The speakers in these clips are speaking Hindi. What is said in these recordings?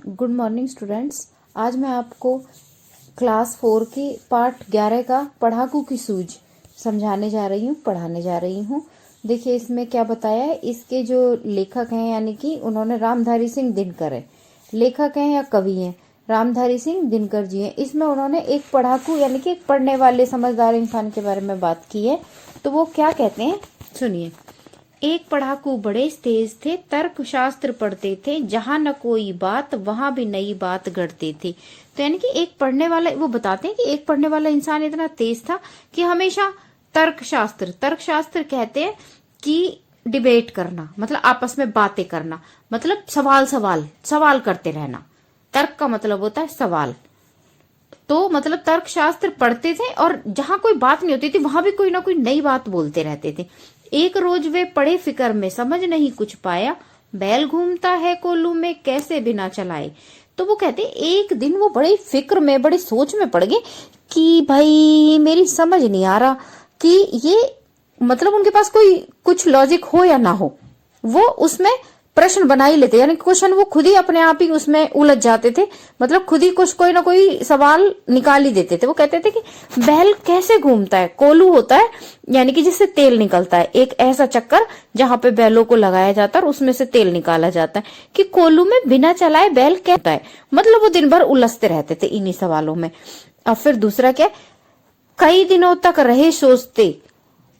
Good morning students. आज मैं आपको क्लास 4 की पार्ट 11 का पढ़ाकू की सूझ समझाने जा रही हूँ, पढ़ाने जा रही हूँ। देखिए इसमें क्या बताया है। इसके जो लेखक हैं यानी कि उन्होंने रामधारी सिंह दिनकर है, लेखक हैं या कवि हैं, रामधारी सिंह दिनकर जी हैं। इसमें उन्होंने एक पढ़ाकू यानी कि एक पढ़ने वाले समझदार इंसान के बारे में बात की है। तो वो क्या कहते हैं सुनिए। एक पढ़ाकू बड़े तेज थे, तर्क शास्त्र पढ़ते थे, जहां न कोई बात वहां भी नई बात गढ़ते थे। तो यानी कि एक पढ़ने वाला, वो बताते हैं कि एक पढ़ने वाला इंसान इतना तेज था कि हमेशा तर्क शास्त्र कहते हैं कि डिबेट करना, मतलब आपस में बातें करना, मतलब सवाल करते रहना। तर्क का मतलब होता है सवाल। तो मतलब तर्क शास्त्र पढ़ते थे और जहां कोई बात नहीं होती थी वहां भी कोई ना कोई नई बात बोलते रहते थे। एक रोज वे पड़े फिक्र में, समझ नहीं कुछ पाया, बैल घूमता है कोल्हू में, कैसे बिना चलाए। तो वो कहते एक दिन वो बड़े फिक्र में, बड़ी सोच में पड़ गए कि भाई मेरी समझ नहीं आ रहा कि ये मतलब उनके पास कोई कुछ लॉजिक हो या ना हो। वो उसमें प्रश्न बना ही लेते, यानी क्वेश्चन वो खुद ही अपने आप ही उसमें उलझ जाते थे, मतलब खुद ही कुछ कोई ना कोई सवाल निकाल ही देते थे। वो कहते थे कि बैल कैसे घूमता है, कोल्हू होता है यानी कि जिससे तेल निकलता है, एक ऐसा चक्कर जहां पे बैलों को लगाया जाता है और उसमें से तेल निकाला जाता है, कि कोल्हू में बिना चलाए बैल क्या होता है। मतलब वो दिन भर उलझते रहते थे इन्हीं सवालों में। अब फिर दूसरा क्या, कई दिनों तक रहे सोचते,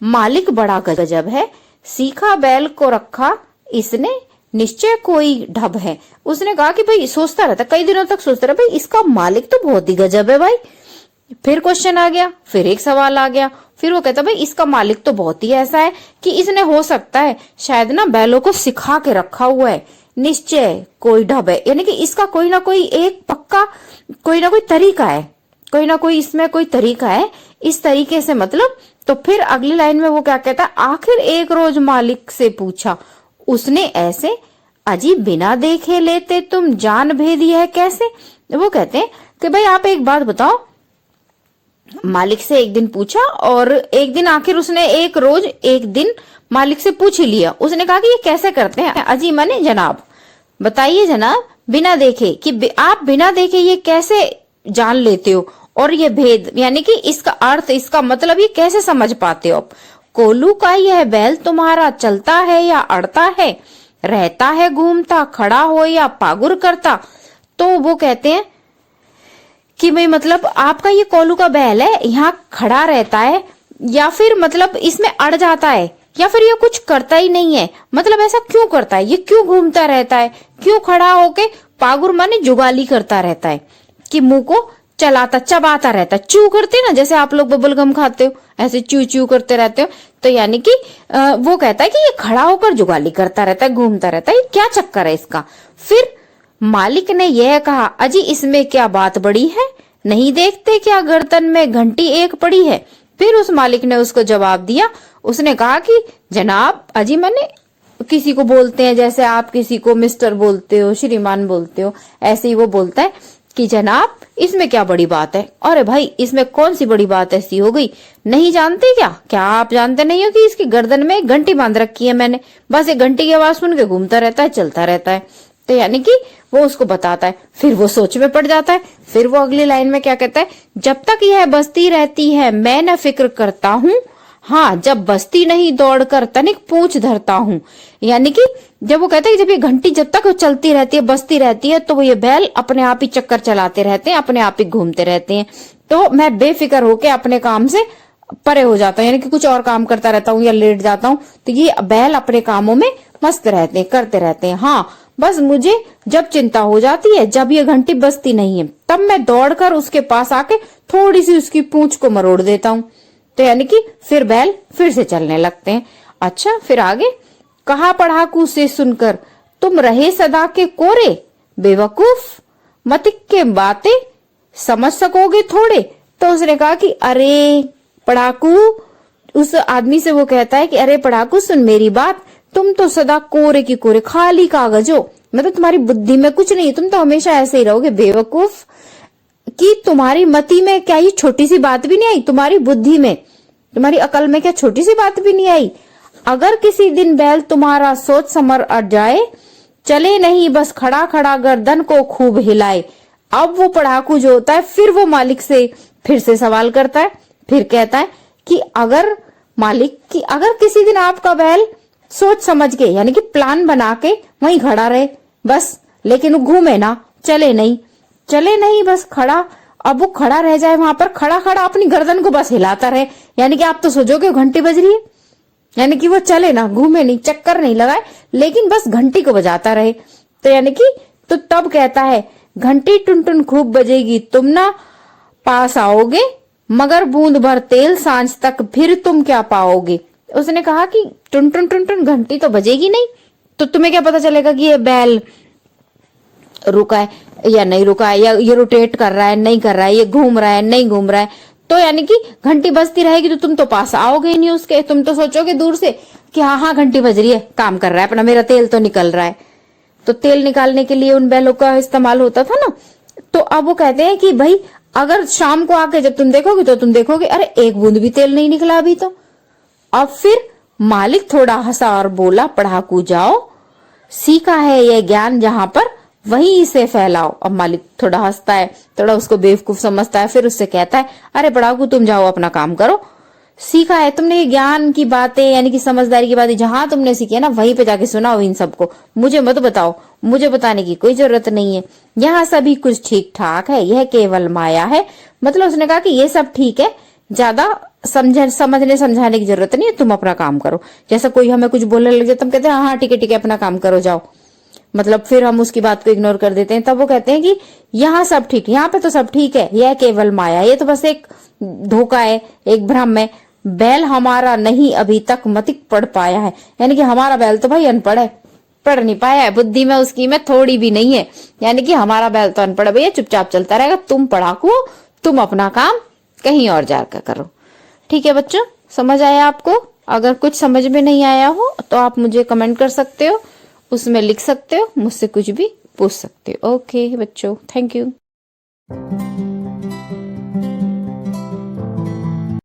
मालिक बड़ा गजब है, सीखा बैल को रखा इसने, निश्चय कोई ढब है। उसने कहा कि भाई सोचता रहता, कई दिनों तक सोचता रहा, भाई इसका मालिक तो बहुत ही गजब है भाई। फिर क्वेश्चन आ गया, फिर एक सवाल आ गया, फिर वो कहता भाई इसका मालिक तो बहुत ही ऐसा है कि इसने हो सकता है शायद ना बैलों को सिखा के रखा हुआ है, निश्चय कोई ढब है, यानी कि इसका कोई ना कोई एक पक्का कोई ना कोई तरीका है, कोई ना कोई इसमें कोई तरीका है, इस तरीके से मतलब। तो फिर अगली लाइन में वो क्या कहता है, आखिर एक रोज मालिक से पूछा उसने ऐसे, अजी बिना देखे लेते तुम जान भेदी है कैसे। वो कहते हैं कि भाई आप एक बात बताओ। मालिक से एक दिन पूछा और एक दिन आखिर उसने एक दिन मालिक से पूछ ही लिया। उसने कहा कि ये कैसे करते हैं। अजी माने जनाब, बताइए जनाब, बिना देखे कि आप बिना देखे ये कैसे जान लेते हो, और ये भेद यानी कि इसका अर्थ, इसका मतलब ये कैसे समझ पाते हो आप। कोल्हू का यह बैल तुम्हारा चलता है या अड़ता है, रहता है घूमता, खड़ा हो या पागुर करता। तो वो कहते हैं कि भाई मतलब आपका ये कोल्हू का बैल है, यहाँ खड़ा रहता है या फिर मतलब इसमें अड़ जाता है, या फिर ये कुछ करता ही नहीं है। मतलब ऐसा क्यों करता है, ये क्यों घूमता रहता है, क्यों खड़ा होके पागुर माने जुगाली करता रहता है, कि मुंह को चलाता चबाता रहता है, च्यू करते ना, जैसे आप लोग बबल गम खाते हो ऐसे च्यू च्यू करते रहते हो। तो यानी कि वो कहता है कि ये खड़ा होकर जुगाली करता रहता है, घूमता रहता है, ये क्या चक्कर है इसका। फिर मालिक ने यह कहा, अजी इसमें क्या बात बड़ी है, नहीं देखते क्या गर्दन में घंटी एक पड़ी है। फिर उस मालिक ने उसको जवाब दिया, उसने कहा कि जनाब, अजी मैंने किसी को बोलते हैं जैसे आप किसी को मिस्टर बोलते हो, श्रीमान बोलते हो, ऐसे ही वो बोलता है कि जनाब इसमें क्या बड़ी बात है। अरे भाई इसमें कौन सी बड़ी बात ऐसी हो गई, नहीं जानते क्या आप जानते नहीं हो कि इसकी गर्दन में एक घंटी बांध रखी है मैंने, बस एक घंटी की आवाज सुन के घूमता रहता है, चलता रहता है। तो यानी कि वो उसको बताता है, फिर वो सोच में पड़ जाता है। फिर वो अगली लाइन में क्या कहता है, जब तक यह बसती रहती है मैं न फिक्र करता हूँ, हाँ जब बसती नहीं दौड़कर तनिक पूंछ धरता हूँ। यानी कि जब वो कहते हैं कि जब ये घंटी जब तक चलती रहती है, बसती रहती है, तो वो ये बैल अपने आप ही चक्कर चलाते रहते हैं, अपने आप ही घूमते रहते हैं। तो मैं बेफिक्र होके अपने काम से परे हो जाता हूँ, यानी कि कुछ और काम करता रहता हूँ या लेट जाता हूँ, तो ये बैल अपने कामों में मस्त रहते हैं, करते रहते हैं। हाँ बस मुझे जब चिंता हो जाती है, जब ये घंटी बजती नहीं है, तब मैं दौड़कर उसके पास आके थोड़ी सी उसकी पूंछ को मरोड़ देता हूँ। तो यानी कि फिर बैल फिर से चलने लगते हैं। अच्छा फिर आगे कहा पढ़ाकू से सुनकर, तुम रहे सदा के कोरे, बेवकूफ मतिक के बातें समझ सकोगे थोड़े। तो उसने कहा कि अरे पढ़ाकू, उस आदमी से वो कहता है कि अरे पढ़ाकू सुन मेरी बात, तुम तो सदा कोरे की कोरे, खाली कागज हो, मतलब तुम्हारी बुद्धि में कुछ नहीं, तुम तो हमेशा ऐसे ही रहोगे, बेवकूफ कि तुम्हारी मति में क्या ये छोटी सी बात भी नहीं आई, तुम्हारी बुद्धि में, तुम्हारी अकल में क्या छोटी सी बात भी नहीं आई। अगर किसी दिन बैल तुम्हारा सोच समर अट जाए चले नहीं बस खड़ा खड़ा गर्दन को खूब हिलाए। अब वो पढ़ाकू जो होता है फिर वो मालिक से फिर से सवाल करता है, फिर कहता है कि अगर मालिक कि अगर किसी दिन आपका बैल सोच समझ के यानी कि प्लान बना के वहीं खड़ा रहे बस, लेकिन वो घूमे ना, चले नहीं बस खड़ा, अब वो खड़ा रह जाए वहां पर खड़ा खड़ा अपनी गर्दन को बस हिलाता रहे, यानी कि आप तो सोचोगे घंटी बज रही है, यानी कि वो चले ना, घूमे नहीं, चक्कर नहीं लगाए, लेकिन बस घंटी को बजाता रहे। तो यानी कि तो तब कहता है घंटी टुन टुन खूब बजेगी तुम ना पास आओगे, मगर बूंद भर तेल सांझ तक फिर तुम क्या पाओगे। उसने कहा कि टुन टुन टुन टुन घंटी तो बजेगी नहीं, तो तुम्हें क्या पता चलेगा कि ये बैल रुका है या नहीं रुका है, या ये रोटेट कर रहा है नहीं कर रहा है, ये घूम रहा है नहीं घूम रहा है। तो यानी कि घंटी बजती रहेगी तो तुम तो पास आओगे ही नहीं उसके, तुम तो सोचोगे दूर से कि हाँ हाँ घंटी बज रही है, काम कर रहा है अपना, मेरा तेल तो निकल रहा है। तो तेल निकालने के लिए उन बैलों का इस्तेमाल होता था ना। तो अब वो कहते हैं कि भाई अगर शाम को आके जब तुम देखोगे तो तुम देखोगे अरे एक बूंद भी तेल नहीं निकला अभी तो। अब फिर मालिक थोड़ा हंसा और बोला पढ़ाकू जाओ, सीखा है यह ज्ञान जहां पर वहीं इसे फैलाओ। अब मालिक थोड़ा हंसता है, थोड़ा उसको बेवकूफ समझता है, फिर उससे कहता है अरे पढ़ाकू तुम जाओ अपना काम करो, सीखा है तुमने ये ज्ञान की बातें यानी कि समझदारी की बातें जहां तुमने सीखी है ना वहीं पे जाके सुनाओ इन सबको, मुझे मत बताओ, मुझे बताने की कोई जरूरत नहीं है, यहाँ सभी कुछ ठीक ठाक है, यह केवल माया है। मतलब उसने कहा कि ये सब ठीक है, ज्यादा समझने समझाने की जरूरत नहीं है, तुम अपना काम करो। जैसा कोई हमें कुछ बोलने लग जाए तुम कहते हैं हाँ ठीक है अपना काम करो जाओ, मतलब फिर हम उसकी बात को इग्नोर कर देते हैं। तब वो कहते हैं कि यहाँ सब ठीक, यहाँ पे तो सब ठीक है, यह केवल माया, ये तो बस एक धोखा है, एक भ्रम है, बैल हमारा नहीं अभी तक मतिक पढ़ पाया है। यानी कि हमारा बैल तो भाई अनपढ़ है, पढ़ नहीं पाया है, बुद्धि में उसकी में थोड़ी भी नहीं है, यानी कि हमारा बैल तो अनपढ़ भैया, चुपचाप चलता रहेगा, तुम पढ़ाकू हो, तुम अपना काम कहीं और जाकर करो। ठीक है बच्चों, समझ आया आपको? अगर कुछ समझ में नहीं आया हो तो आप मुझे कमेंट कर सकते हो, उसमें लिख सकते हो, मुझसे कुछ भी पूछ सकते हो। ओके बच्चों, थैंक यू।